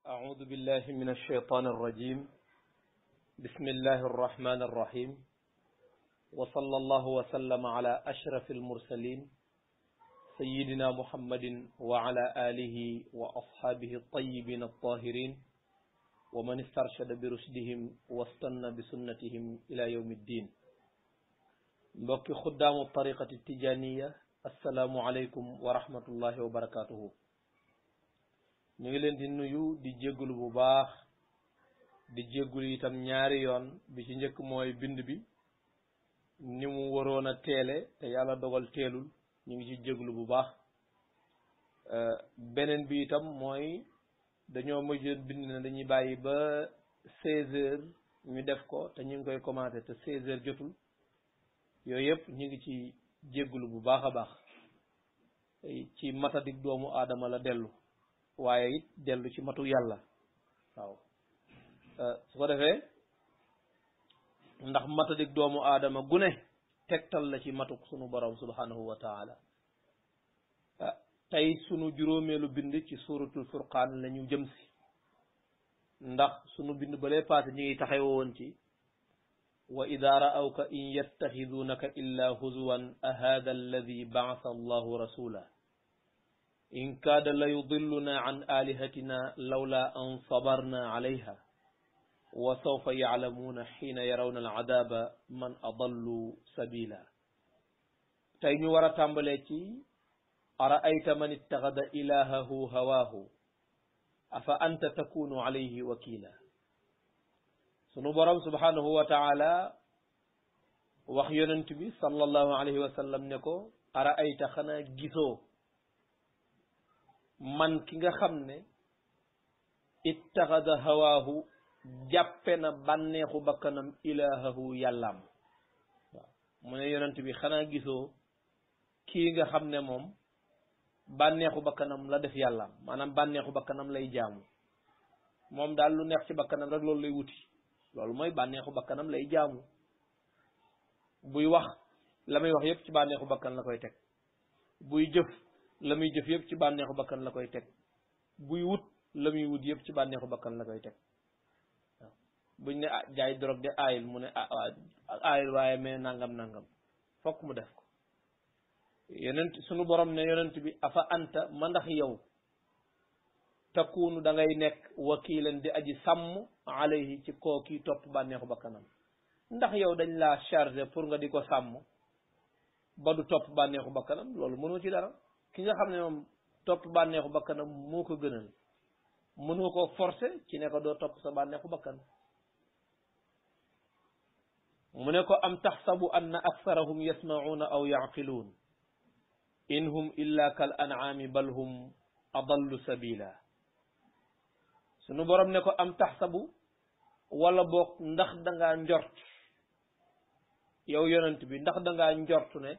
أعوذ بالله من الشيطان الرجيم بسم الله الرحمن الرحيم وصلى الله وسلم على أشرف المرسلين سيدنا محمد وعلى آله وأصحابه الطيبين الطاهرين ومن استرشد برشدهم واستنى بسنتهم إلى يوم الدين mbokki xuddaamu tariqati tijaniya assalaamu aleykum wa rahmatullahi wa barakatuhu ñu ngi leen di nuyu di jéggulu bu baax di jéggulu itam ñaari yoon bi ci njëkk mooy bind bi ni mu waroon a teele te yàlla dogal teelul ñu ngi ci jéggulu bu baax beneen bi itam mooy dañoo mujjoon bind na dañuy bàyyi ba 16h ñu def ko te ñu ngi koy commencé te 16h jotul yooyu yëpp ñu ngi ci jéggulu bu baax a baax ci matadik doomu aadama la dellu waaye it dellu ci matu yàlla waaw su ko defee ndax matadik doomu aadama gune tegtal la ci matuk sunu borom subhanahu wa taala tey sunu juróomeelu bind ci suratul furqaan la ñu jëm si ndax sunu bind balee paase ñu ngi taxaw woon ci wa ida ra'awka in yattaxidunaka illa huzuwan ahada alladi ba'atha allahu rasula in kaada la yudilluna an alihatina lawla an sabarna alayha wa sawfa ya'lamuna xiina yarawna al'adaba man adallu sabila tey ñu war a tàmbalee ci ara'ayta man ittaxada ilahahu hawaahu afa anta takunu alayhi wakila sunu borom subhanahu wa taala wax yonent bi sallallahu alayhi wa sallam ne ko ara'ayta xanaa gisoo man ki nga xam ne ittaxada hawaahu jàppe na bànneexu bakkanam ilahahu yàllaam waaw mu ne yonent bi xanaa gisoo kii nga xam ne moom bànneexu bakkanam la def yàllaam maanaam bànneexu bakkanam lay jaamu moom daal lu neex ci bakkanam rek loolu lay wuti loolu mooy bànneexu bakkanam lay jaamu buy wax la muy wax yëpp ci bànneexu bakkan la koy teg buy jëf la muy jëf yëpp ci bànneexu bakkan la koy teg buy wut la muy wut yëpp ci bànneexu bakkan la koy teg waaw buñ ne jaay drogue de aayil mu ne aayil waaye mais nangam fokk mu def ko yonent sunu borom ne yonent bi afa anta ma ndax yow takunu da ngay nekk wakiilan di aji sàmm alayhi ci kooki topp bànneexu bakkanam ndax yow dañ laa chargé pour nga di ko sàmm ba du topp bànneexu bakkanam loolu mënoo ci dara ki nga xam ne moom topp bànneexu bakkanam moo ko gënal mënoo ko forcer ci ne ko doo topp sa bànneexu bakkan mu ne ko am taxsabu anna aktharahum yasma'una aw yaqiluun in hum illa kal an'aami bal hum adallu sabila sunu borom ne ko am taxsabu wala boog ndax dangaa njort yow yonent bi ndax dangaa njortu ne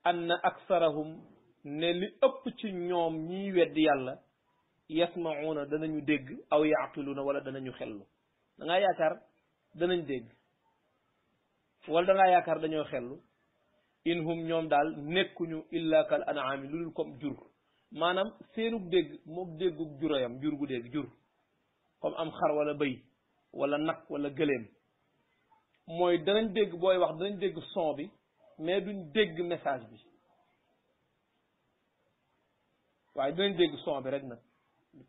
anna aksarahum ne li ëpp ci ñoom ñiy weddi yàlla yasmauna danañu dégg aw yaqiluna wala danañu xellu dangaa yaakaar danañ dégg wala dangaa yaakaar dañoo xellu in hum ñoom daal nekkuñu illa kal an'aami lu dul comme jur maanaam seenug dégg moom déggug jurayam jur gu dégg jur comme am xar wala bëy wala nag wala gëléem mooy danañ dégg booy wax danañ dégg son bi mais duñ dégg message bi waaye danañ dégg son bi rek nag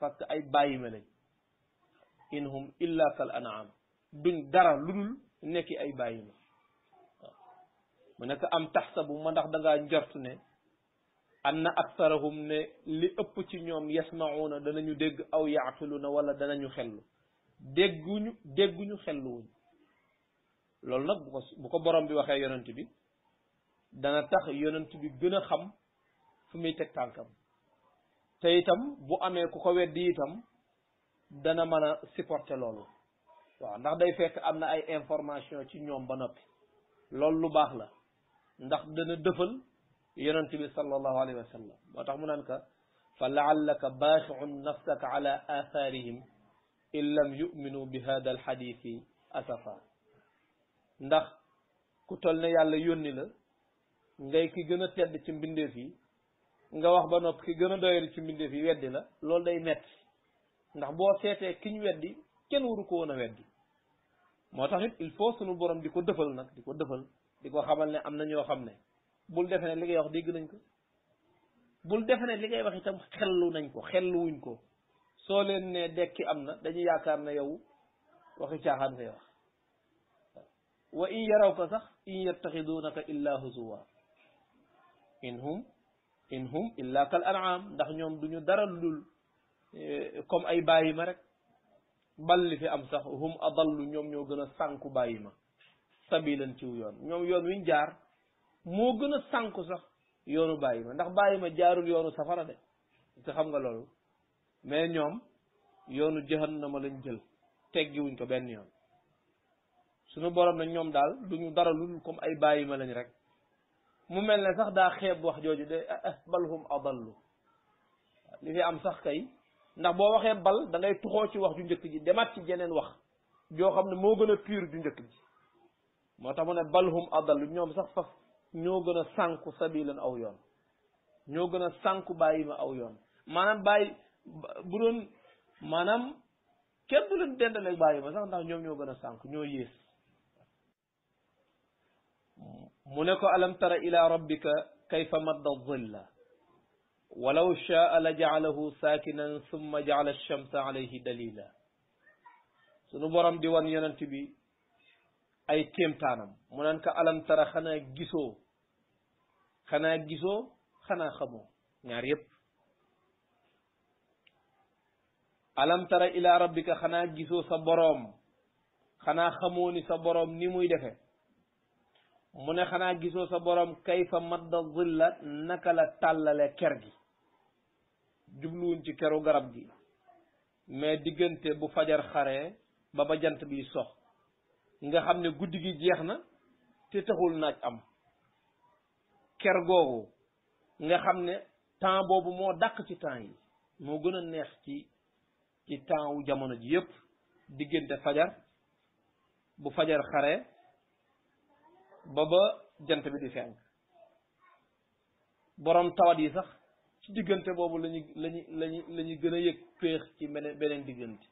parce que ay bàyyima lañ in hum illa kal an'am duñ dara lu dul nekki ay bàyyima waaw mu nekk am taxsabu ma ndax dangaa njort ne anna aktharahum ne li ëpp ci ñoom yasma'una danañu dégg aw yaqiluna wala danañu xellu dégguñu xelluwuñ loolu nag bu ko borom bi waxee yonent bi dana tax yonent bi gën a xam fu muy teg tànkam te itam bu amee ku ko weddi itam dana mën a supporter loolu waaw ndax day fekk am na ay information ci ñoom ba noppi loolu lu baax la ndax dana dëfal yonent bi sallallahu alayhi wa sallam moo tax mu naan ka fa laallaka baaxiun nafsaka ala athaarihim in lam yuminu bi hada alxadithi asafa ndax ku toll ne yàlla yónni la ngay ki gën a tedd ci mbindeef yi nga wax ba noppi ki gën a doyari ci mbindeef yi weddi la loolu day metti ndax boo seetee kiñ weddi kenn waru ko woon a weddi moo tax it il faut sunu borom di ko dëfal nag di ko dëfal di ko xamal ne am na ñoo xam ne bul defe ne li ngay wax dégg nañ ko bul defe ne li ngay wax itam xellu nañ ko xelluwuñ ko soo leen ne dekki am na dañuy yaakaar ne yow waxi caaxaan ngay wax wa in yaraw ko sax in yattaxidunaka illa huzuwa in hum illa kal an'am ndax ñoom duñu dara lul comme ay bàyyi ma rek bal li fi am sax hum adallu ñoom ñoo gën a sànku bàyyi ma sabilan ciw yoon ñoom yoon wiñ jaar moo gën a sànku sax yoonu bàyyi ma ndax bàyyi ma jaarul yoonu safara de te xam nga loolu mais ñoom yoonu jahannama lañ jël teggiwuñ ko benn yoon suñu borom nag ñoom daal duñu dara lul comme ay bàyyi ma lañ rek mu mel ne sax daa xeeb wax jooju de bal hum adallu li fi am sax kay ndax boo waxee bal da ngay tuxoo ci wax ju njëkk ji demaat ci jeneen wax joo xam ne moo gën a pur ju njëkk ji moo tax mu ne bal hum adallu ñoom sax faf ñoo gën a sànku sabilan aw yoon ñoo gën a sànku bàyyi ma aw yoon maanaam bàyyi bu doon maanaam kenn du leen dendaleeg bàyyi ma sax ndax ñoom ñoo gën a sànku ñoo yées mu ne ko alam tara ila rabbika kayfa madda dhilla walaw shaa la ja'alahu sakinan thumma ja'ala ash-shamsa alayhi dalila sunu borom di wan yonent bi ay kéemtaanam mu naan ko alam tara xanaa gisoo xanaa xamoo ñaar yépp alam tara ila rabbika xanaa gisoo sa boroom xanaa xamoo ni sa boroom ni muy defe mu ne xanaa gisoo sa boroom kayfa madda zilla naka la tàllale ker gi jubluwuñ ci keru garab gi mais diggante bu fajar xaree ba jant bi sox nga xam ne guddi gi jeex na te taxul naaj am ker googu nga xam ne temps boobu moo dàq ci temps yi moo gën a neex ci temps wu jamono ji yépp diggante fajar bu fajar xaree ba jant bi di fenk borom tawat yi sax ci diggante boobu lañu gën a yëg péex ci beneen diggante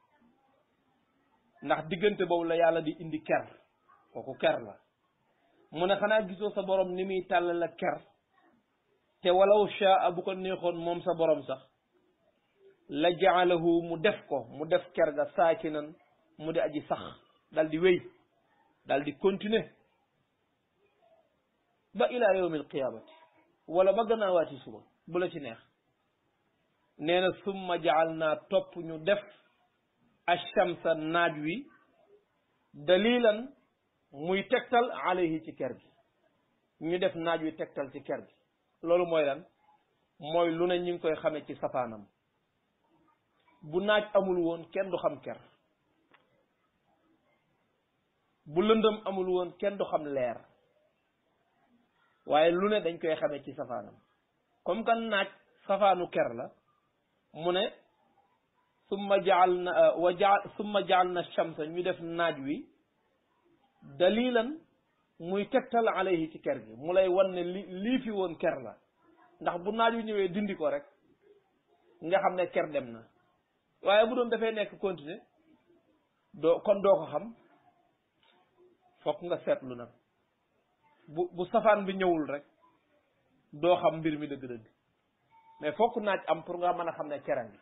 ndax diggante boobu la yàlla di indi ker kooku ker la mu ne xanaa gisoo sa borom ni muy tàll la ker te walaw shaa bu ko neexoon moom sa borom sax la ja'alahu mu def ker ga saakinan mu di aji sax dal di wéy dal di continuer ba ila yawmil qiyamati wala ba gannaawaati suba bu la ci neex nee na summa ja'alna topp ñu def ash-shamsa naaj wi dalilan muy tegtal alayhi ci ker gi ñu def naaj wi tegtal ci ker gi loolu mooy lan mooy lu ne ñu ngi koy xame ci safaanam bu naaj amul woon kenn du xam ker bu lëndëm amul woon kenn du xam leer waaye lu ne dañ koy xame ci safaanam comme que naaj safaanu ker la mu ne summa ja'alna shamsa ñu def naaj wi dalilan muy tegtal alayhi ci ker gi mu lay wan ne lii fi woon ker la ndax bu naaj wi ñëwee dindi ko rek nga xam ne ker dem na waaye bu doon dafay nekk continuer doo ko xam fokk nga seetlu nag bu safaan bi ñëwul rek doo xam mbir mi dëgg-dëgg mais fokk naaj am pour nga mën a xam ne kera ngi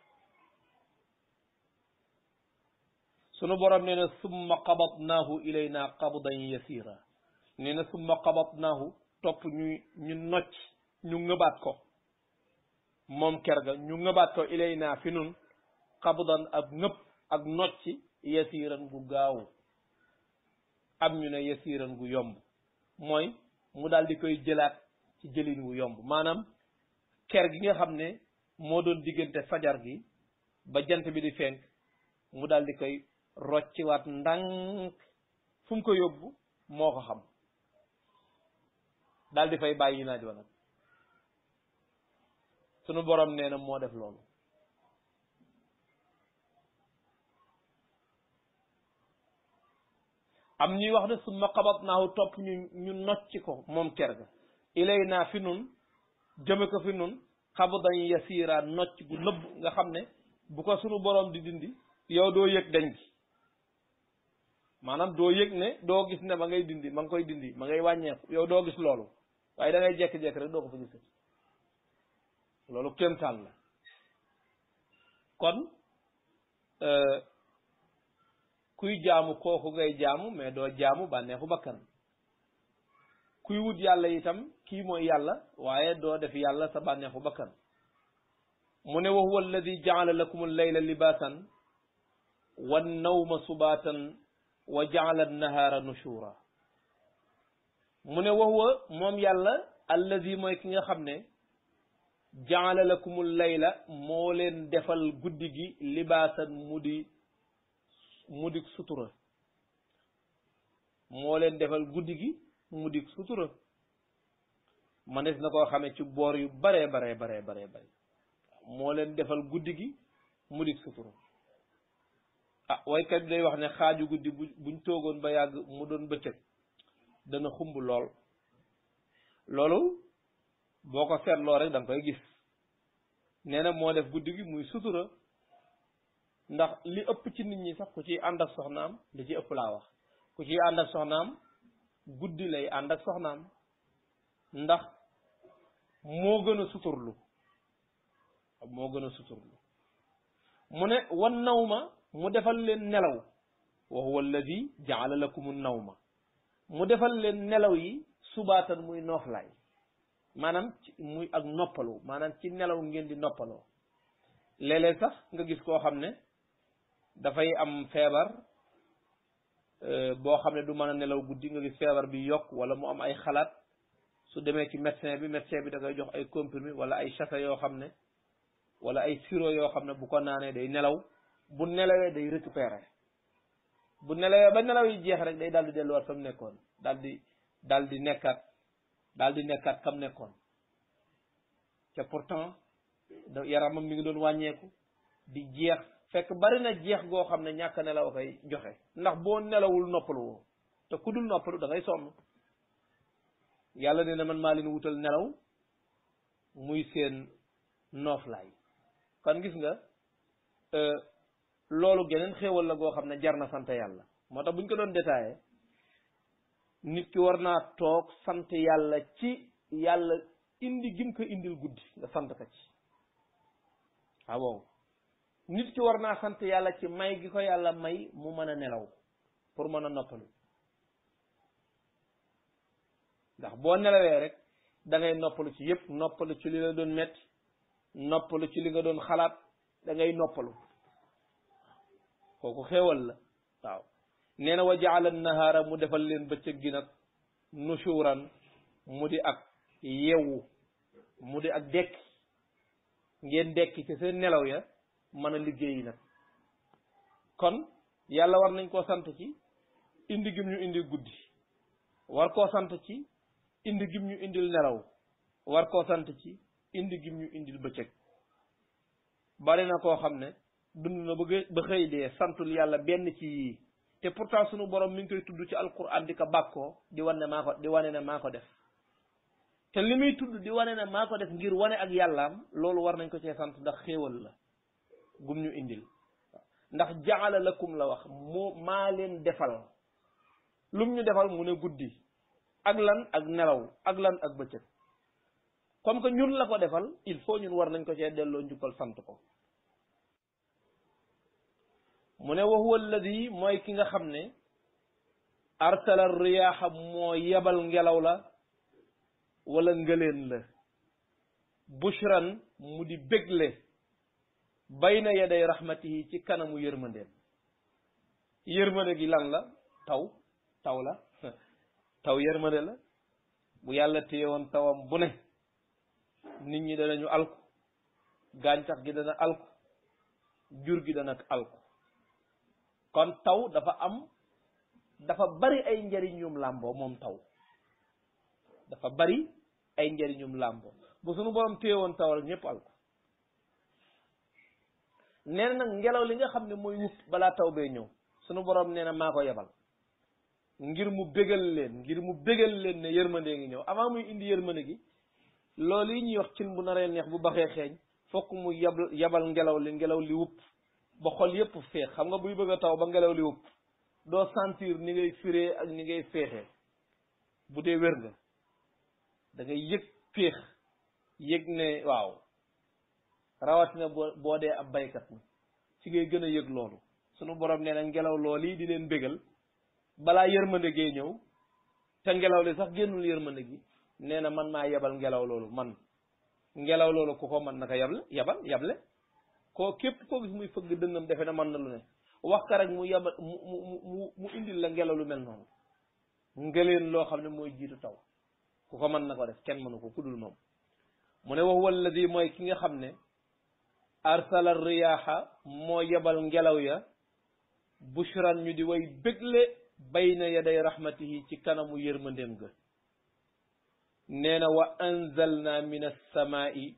sunu borom nee na summa qabatnaahu ilayna qabdan yasira nee na summa qabatnaahu topp ñu nocc ñu ngëbaat ko moom ker ga ñu ngëbaat ko ilayna fi nun qabdan ak ngëb ak nocci yasiran gu gaaw am ñu ne yasiran gu yomb mooy mu daal di koy jëlaat ci jëlin wu yomb maanaam ker gi nga xam ne moo doon diggante fajar gi ba jant bi di fenk mu daal di koy rocciwaat ndànk fu mu ko yóbbu moo ko xam daal di fay bàyyi naaj wa nag sunu borom nee na moo def loolu am ñuy wax ne summa qabatnaahu topp ñu nocci ko moom ker ga ilayna fi nun jëme ko fi nun qabdan yasira nocc gu nëbb nga xam ne bu ko sunu borom di dindi yow doo yëg dañ gi maanaam doo yëg ne doo gis ne ma ngay dindi ma ngi koy dindi ma ngay wàññeeku yow doo gis loolu waaye da ngay jekki-jekki rek doo ko fa gis loolu kéemtaan la kon kuy jaamu kooku ngay jaamu mais doo jaamu bànneexu bakkan kuy wut yàlla itam kii mooy yàlla waaye doo def yàlla sa bànneexu bakkan mu ne wa huwa alladi jaala lakum al-layla libaasan wan nawma subaatan wa jaala an-nahaara nushura mu ne wa huwa moom yàlla alladi mooy ki nga xam ne jaala lakum al-layla moo leen defal guddi gi libaasan mu di sutura moo leen defal guddi gi mu di sutura manes na koo xamee ci boor yu bare moo leen defal guddi gi mu di sutura waykat bi day wax ne xaaju guddi buñ toogoon ba yàgg mu doon bëccëg dana xumb lool loolu boo ko seetloo rek da nga koy gis nee na moo def guddi gi muy sutura ndax li ëpp ci nit ñi sax ku ciy ànd ak soxnaam li ci ëpp laa wax ku ciy ànd ak soxnaam guddi lay ànd ak soxnaam ndax moo gën a suturlu mu ne wan nawma mu defal leen nelaw wa huwa alladi jaala lakum an-nawma mu defal leen nelaw yi subaatan muy nooflaay maanaam muy ak noppalu maanaam ci nelaw ngeen di noppaloo léeg-léeg sax nga gis koo xam ne dafay am feebar boo xam ne du mën a nelaw guddi nga gis feebar bi yokk wala mu am ay xalaat su demee ci médecin bi da koy jox ay comprimé wala ay chata yoo xam ne wala ay sirop yoo xam ne bu ko naanee day nelaw bu nelawee day récupérer bu nelawee ba nelaw yi jeex rek day daal di delluwaat fa mu nekkoon daal di nekkaat kam nekkoon te pourtant yaramam mi ngi doon wàññeeku di jeex fekk bari na jeex goo xam ne ñàkk nelaw koy joxe ndax boo nelawul noppalu woo te ku dul noppalu da ngay sonn yàlla nee na man maa leen wutal nelaw muy seen nooflaay kon gis nga loolu geneen xéewal la goo xam ne jar na sant yàlla moo tax bu ñu ko doon détaillé nit ki war naa toog sant yàlla ci yàlla indi gim ko indil guddi nga sant ko ci waaw nit ki war naa sant yàlla ci may gi ko yàlla may mu mën a nelaw pour mën a noppalu ndax boo nelawee rek da ngay noppalu ci yépp noppalu ci li la doon metti noppalu ci li nga doon xalaat da ngay noppalu kooku xéewal la waaw nee na wa jaala nahaara mu defal leen bëccëg gi nag nushuran mu di ak yewu mu di ak dekki ngeen dekki ci seen nelaw ya mën a liggéeyi nag kon yàlla war nañ koo sant ci indi gim ñu indi guddi war koo sant ci indi gim ñu indil nelaw war koo sant ci indi gim ñu indil bëccëg bari na koo xam ne dund na ba xëy dee santul yàlla benn ci yii te pourtant sunu borom mi ngi koy tudd ci alquran di ko bàkkoo di wane ne maa ko def te li muy tudd di wane ne maa ko def ngir wane ak yàllaam loolu war nañ ko cee sant ndax xéewal la gum ñu indil ndax jaala lakum la wax maa leen defal lum ñu defal mu ne guddi ak lan ak nelaw ak lan ak bëccëg comme que ñun la ko defal il faut ñun war nañ ko cee delloo njukkal sant ko mu ne wa huwa alladi mooy ki nga xam ne arsala riyaaxa moo yebal ngelaw la wala ngëleen la bushran mu di bégle bayna yaday rahmatihi ci kanamu yërmandeem yërmande gi lan la taw la taw yërmande la bu yàlla téye woon tawam bu ne nit ñi danañu alku gàncax gi dana alku jur gi dana alku kon taw dafa bari ay njariñum làmboo moom taw dafa bari ay njariñum làmboo bu sunu borom téye woon tawal ñëpp alku nee na nag ngelaw li nga xam ne mooy wut balaa taw bee ñëw sunu borom nee na maa ko yebal ngir mu bégal leen ne yërmande ngi ñëw avant muy indi yërmande gi loolu yi ñuy wax cin bu naree neex bu baxee xeeñ fokk mu yabal ngelaw li wupp ba xol yépp féex xam nga buy bëgg a taw ba ngelaw li wupp doo sentir ni ngay firee ak ni ngay féexee bu dee wér nga da ngay yëg féex yëg ne waaw rawatina boo dee ab baykat na ci ngay gën a yëg loolu sunu borom nee na ngelaw loolu yi di leen bégal balaa yërmande gee ñëw te ngelaw li sax génnul yërmande gi nee na man maa yebal ngelaw loolu man ngelaw loolu ku ko mën naka yable koo képp koo gis muy fëgg dënnam defe na mën na lu ne wax ka rek mu yebal mu indil la ngelaw lu mel noonu ngeleen loo xam ne mooy jiitu taw ku ko mën na ko def kenn mënu ko ku dul moom mu ne wa huwa alladi mooy ki nga xam ne arsala riyaaxa moo yebal ngelaw ya bushran ñu di way bégle bayna yaday rahmatihi ci kanamu yërmandeem ga nee na wa anzalna min as-samaa'i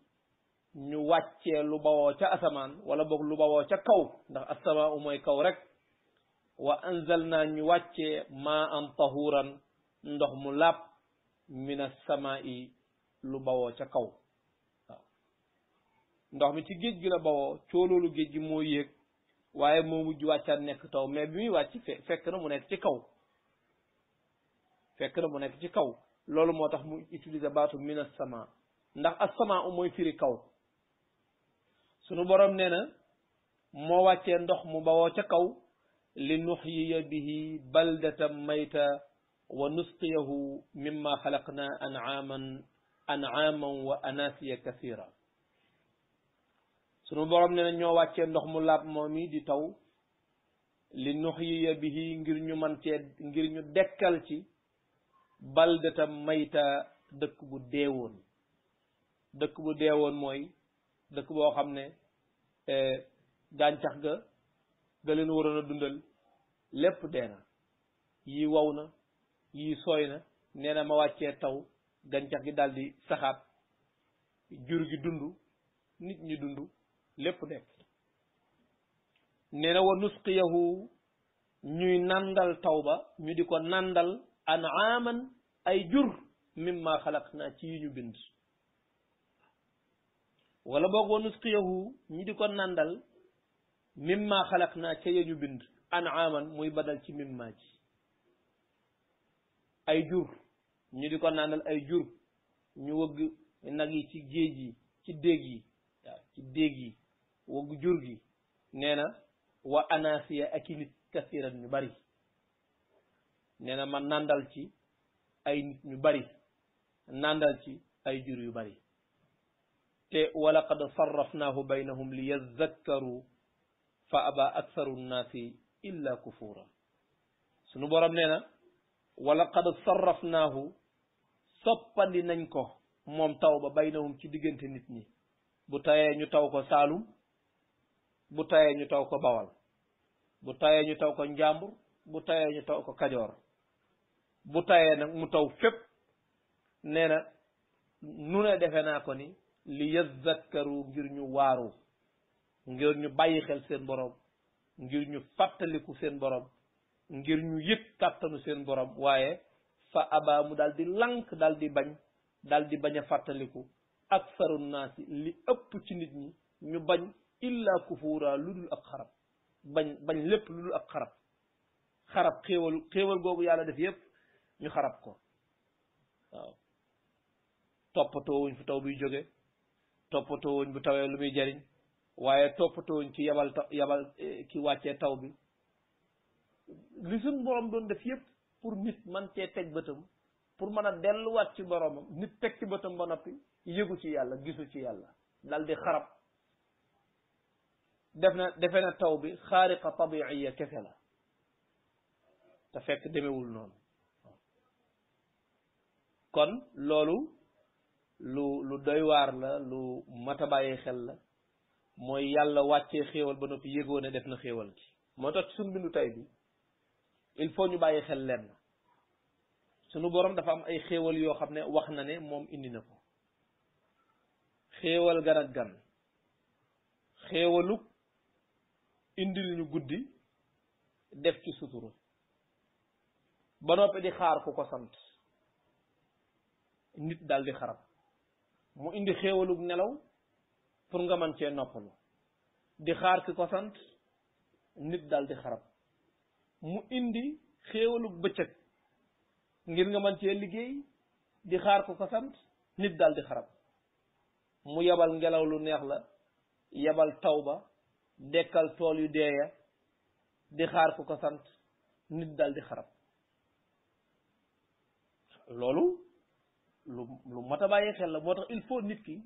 ñu wàccee lu bawoo ca asamaan wala boog lu bawoo ca kaw ndax as-samaa'u mooy kaw rek wa anzalna ñu wàccee maa an tahuran ndox mu laab min as-samaa'i lu bawoo ca kaw waaw ndox mi ci géej gi la bawoo cooloolu géej gi moo yéeg waaye moo mujj wàccaat nekk taw mais bi muy wàcc fekk na mu nekk ci kaw loolu moo tax mu utiliser baatu min as-sama ndax as-sama mooy firi kaw sunu borom nee na moo wàccee ndox mu bawoo ca kaw li nuxyiya bihi baldatan mayta wa nusqiyahu mimma xalaqna an'aman wa anasiya kasira sunu borom nee na ñoo wàccee ndox mu laab moom yi di taw li nuxyiya bihi ngir ñu dekkal ci baldata mayta dëkk bu deewoon mooy dëkk boo xam ne gàncax ga leen waroon a dundal lépp dee na yii wow na yii sooy na nee na ma wàccee taw gàncax gi daal di saxaat jur gi dund nit ñi dund lépp nekk nee na wa nusqiyahu ñuy nandal taw ba ñu di ko nandal an'aaman ay jur mimma xalaqna ci yi ñu bind wala boog wa nusqiyahu ñu di ko nandal mimma xalaqna ca ya ñu bind an'aaman muy badal ci mimma ji ay jur ñu di ko nandal ay jur ñu wëgg nag yi ci géej yi ci déeg yi waaw ci déeg yi wëgg jur gi nee na wa anasiya ak i nit kasiran ñu bari nee na ma nandal ci ay nit ñu bari nandal ci ay jur yu bari te wa laqad sarrafnaahu baynahum li yazakkaru fa aba aktharu nnaasi illa kufura sunu borom nee na wa laqad sarrafnaahu soppandi nañ ko moom taw ba baynahum ci diggante nit ñi bu tayee ñu taw ko Saalum bu tayee ñu taw ko Bawal bu tayee ñu taw ko Njàmbur bu tayee ñu taw ko Kajoor bu tayee nag mu taw fépp nee na nu ne defe naa ko ni li yazakkaru ngir ñu waaru ngir ñu bàyyi xel seen borom ngir ñu fàttaliku seen borom ngir ñu yëg kàttanu seen borom waaye fa aba mu daal di lank daal di bañ a fàttaliku aksaru naasi li ëpp ci nit ñi ñu bañ illa kufura lu dul ak xarab bañ lépp lu dul ak xarab xéewal googu yàlla def yépp ñu xarab ko waaw toppatoo wuñ fu taw biy jóge toppatoo wuñ bu tawee lu muy jariñ waaye toppatoo wuñ ci yabal ki wàccee taw bi li suñ borom doon def yépp pour nit man cee teg bëtam pour mën a delluwaat ci boromam nit teg ci bëtam ba noppi yëgu ci yàlla gisu ci yàlla dal di xarab defe na taw bi xaariqa tabiiya kese la te fekk demewul noonu kon loolu lu doy waar la lu mat a bàyyi xel la mooy yàlla wàccee xéewal ba noppi yëgoo ne def na xéewal ci moo tax suñ bindu tay bi il faut ñu bàyyi xel lenn sunu borom dafa am ay xéewal yoo xam ne wax na ne moom indi na ko xéewal gan ak gan xéewaluk indil ñu guddi def ci sutura ba noppi di xaar ku ko sant nit daal di xarab mu indi xéewaluk nelaw pour nga mën cee noppalu di xaar ki ko sant nit daal di xarab mu indi xéewalu bëccëg ngir nga mën cee liggéey di xaar ku ko sant nit daal di xarab mu yebal ngelaw lu neex la yebal taw ba dekkal tool yu deeya di xaar ku ko sant nit daal di xarab loolu lu mat a bàyyi xel la moo tax il faut nit ki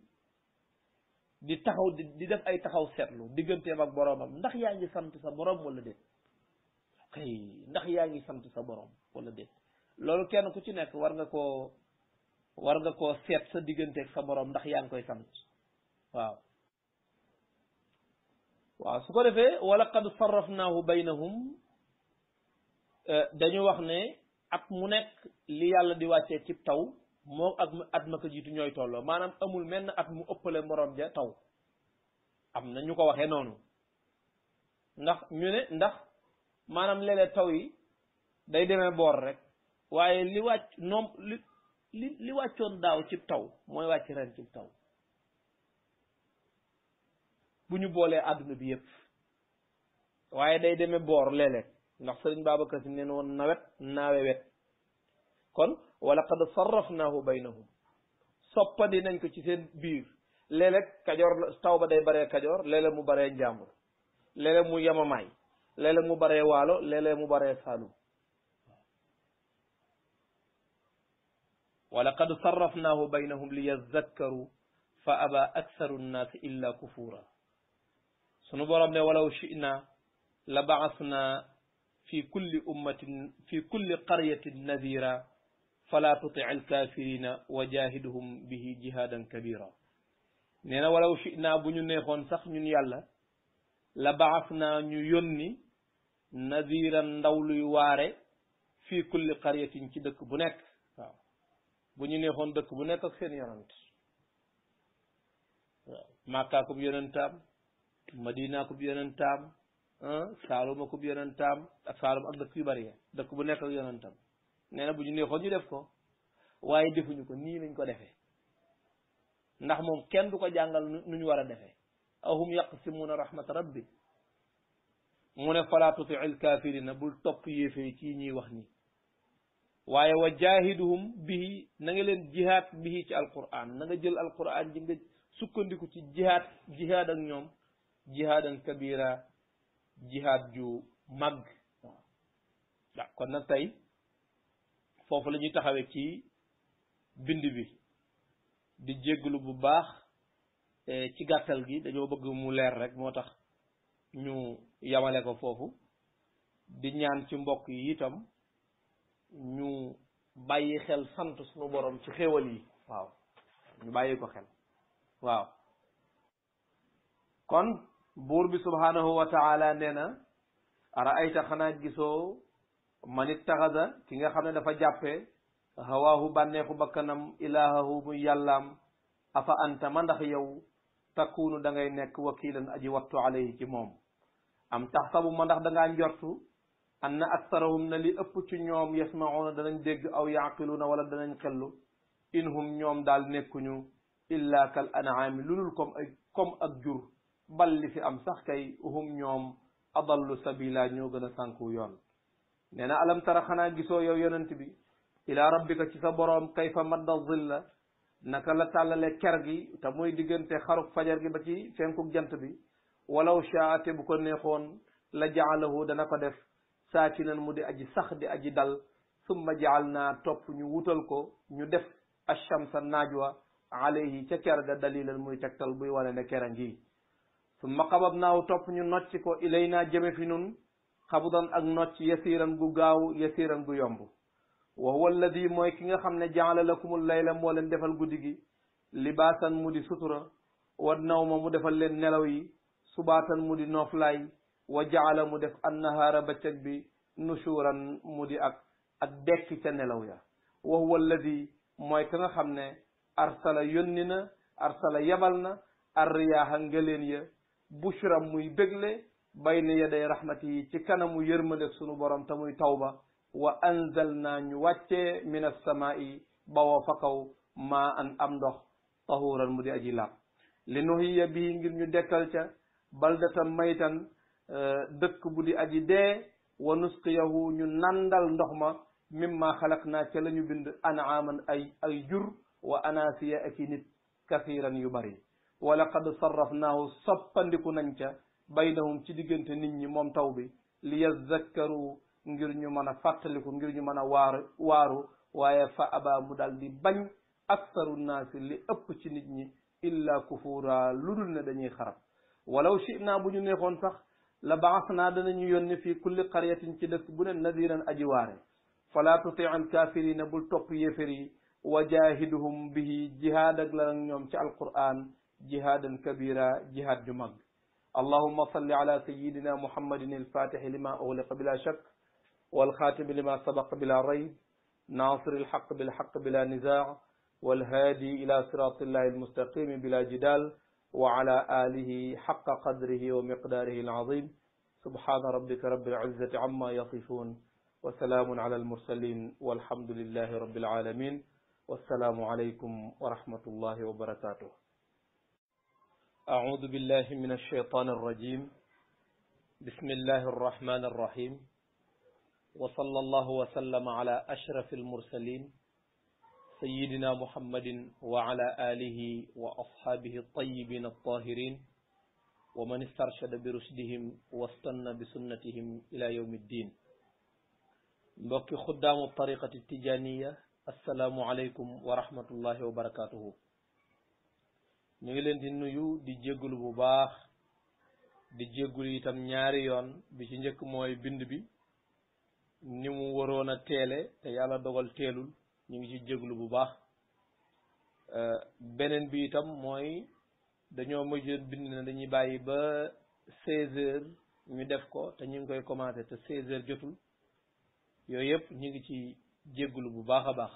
di taxaw di def ay taxaw seetlu digganteem ak boroomam ndax yaa ngi sant sa boroom wala déet kay ndax yaa ngi sant sa boroom wala déet loolu kenn ku ci nekk war nga koo seet sa digganteeg sa boroom ndax yaa ngi koy sant waaw su ko defee wala qad sarrafnaahu baynahum dañu wax ne at mu nekk li yàlla di wàccee ci taw moo ak at ma ko jiitu ñooy tolloo maanaam amul menn at mu ëppale morom ja taw am na ñu ko waxee noonu ndax ñu ne ndax maanaam léeg-léeg taw yi day demee boor rek waaye li wàcc noom li wàccoon daaw ci taw mooy wàcc ren ci taw bu ñu boolee àdduna bi yëpp waaye day demee boor léeg-léeg ndax sëriñ Babacar Si neen woon nawet naawe wet kon wala qad sarrafnaahu baynahum soppandi nañ ko ci seen biir léeg-léeg kajoor taw ba day baree kajoor léeg-léeg mu baree njàmbur léeg-léeg mu yamamaay léeg-léeg mu baree waalo léeg-léeg mu baree saalum wala qad sarrafnaahu baynahum li yazakkaru fa aba aktharu nnaasi illa kufura sunu borom ne walaw shi'na la ba'asna fi kulli qaryatin nadira fala tuti alkafirina wa jahiduhum bihi jihadan kabira nee na walaw shi'na bu ñu neexoon sax ñun yàlla la ba'asna ñu yónni nadiran ndaw luy waare fi kulli qaryatin ci dëkk bu nekk waaw bu ñu neexoon dëkk bu nekk ak seen yonent waaw Makka ko yonentam Madina ko yonentam Saalum ko yonentam ak Saalum ak dëkk yu bari dëkk bu nekk ak yonentam nee na bu ñu neexoon ñu def ko waaye defuñu ko nii lañ ko defee ndax moom kenn du ko jàngal nu ñu war a defee ahum yaqsimuna rahmata rabbi mu ne fala tuti il kafirina bul topp yéefee ci ñuy wax nii waaye wa jahiduhum bihi na nga leen jihaad bihi ci alquran na nga jël alquran ji nga sukkandiku ci jihaad ak ñoom jihaadan kabira jihaad ju màgg waaw kon nag tey foofu la ñuy taxawee ci bind bi di jégglu bu baax ci gàttal gi dañoo bëgg mu leer rek moo tax ñu yamale ko foofu di ñaan ci mbokk yi itam ñu bàyyi xel sant suñu borom ci xéewal yi waaw ñu bàyyi ko xel waaw kon buur bi subhanahu wa taala nee na ara ayta xanaa gisoo man ittaxada ki nga xam ne dafa jàppee hawaahu bànneexu bakkanam ilaahahu muy yàllaam afa anta ma ndax yow takkuunu da ngay nekk wakiilan aji wattu alayhi ci moom am taxsabu ma ndax da ngaa njortu anna aksarahum na li ëpp ci ñoom yasmauna danañ dégg aw yaqiluuna wala danañ xellu inhum ñoom daal nekkuñu illa kal an'aami lulul comme ak jur bal li fi am sax kay hum ñoom adallu sabila ñoo gën a sànku yoon nee na alam tara xanaa gisoo yow yonent bi ila rabbika ci sa boroom kayfa madda zilla naka la tàllale ker gi te muy diggante xaruk fajar gi ba ci fenkuk jant bi walaw shaate bu ko neexoon la jaalahu dana ko def saakinan mu di aji sax di aji dal summa jaal naa topp ñu wutal ko ñu def ashamsa naajwa alayhi ca ker ga dalilan muy tegtal buy wane ne kera ngi summa qabadnaahu topp ñu nocc ko ilayna jëme fi nun xabudan ak nocc yasiran gu gaaw yasiran gu yomb wa huwa alladi mooy ki nga xam ne jaala lakumul layla moo leen defal guddi gi libaasan mu di sutura wa nawma mu defal leen nelaw yi subaatan mu di nooflaay wa jaala mu def annahaara bëccëg bi nushuran mu di ak dekki ca nelaw ya wa huwa alladi mooy ka nga xam ne arsala yónni na arsala yabal na arriyaaha ngëleen ya bushra muy bégle bayna yaday rahmati yi ci kanamu yërmande sunu borom te muy tawba wa anzalna ñu wàccee min assamaa'i bawoo fa kaw maa an am ndox tahuran mu di aji laab li nuhiya bii ngir ñu dekkal ca baldatan maytan dëkk bu di aji dee wa nusqiyahu ñu nandal ndox ma mimma xalaq naa ca la ñu bind anaaman ay jur wa anasiya ak i nit kathiran yu bari wa laqad sarrafnaahu soppandiku nañ ca baynahum ci diggante nit ñi moom taw bi li yazakkaru ngir ñu mën a fàttaliku ngir ñu mën a waaru waaye fa aba mu daal di bañ aksaru naasi li ëpp ci nit ñi illa kufura lu dul ne dañuy xarab walaw shi'naa bu ñu neexoon sax la baasnaa danañu yónni fii kulli qaryatin ci dëkk bu ne nadiran aji waare fala tuti al kafirina bul topp yéefér yi wa jahiduhum bihi jihaad ak la ñoom ci alquran jihaadan kabira jihaad ju mag allahumma salli ala sayidina muhammadin alfatixi lima ughliqa bila shak walxaatimi lima sabaqa bila rayb nasir alxaq bilxaq bila nizaa walhaadi ila sirati illahi almustaqimi bila jidal wa ala alihi xaqa qadrihi wa miqdaarihi alazim subhana rabbika rabbil izzati amma yasifun wa salaamun ala almursalin walhamdulillahi rabbil alamin wassalaamu alaykum wa rahmatullahi wa barakatuh أعوذ بالله من الشيطان الرجيم بسم الله الرحمن الرحيم وصلى الله وسلم على أشرف المرسلين سيدنا محمد وعلى آله وأصحابه الطيبين الطاهرين ومن استرشد برشدهم واستنى بسنتهم إلى يوم الدين mbokki xuddaamu tariqati tijaniya assalaamu aleykum wa rahmatullahi wa barakatuhu ñu ngi leen di nuyu di jéggulu bu baax di jéggulu itam ñaari yoon bi ci njëkk mooy bind bi ni mu waroon a teele te yàlla dogal teelul ñu ngi ci jéggulu bu baax beneen bi itam mooy dañoo mujjoon bind na dañuy bàyyi ba 16h ñu def ko te ñu ngi koy commencé te 16h jotul yooyu yëpp ñu ngi ci jéggulu bu baax a baax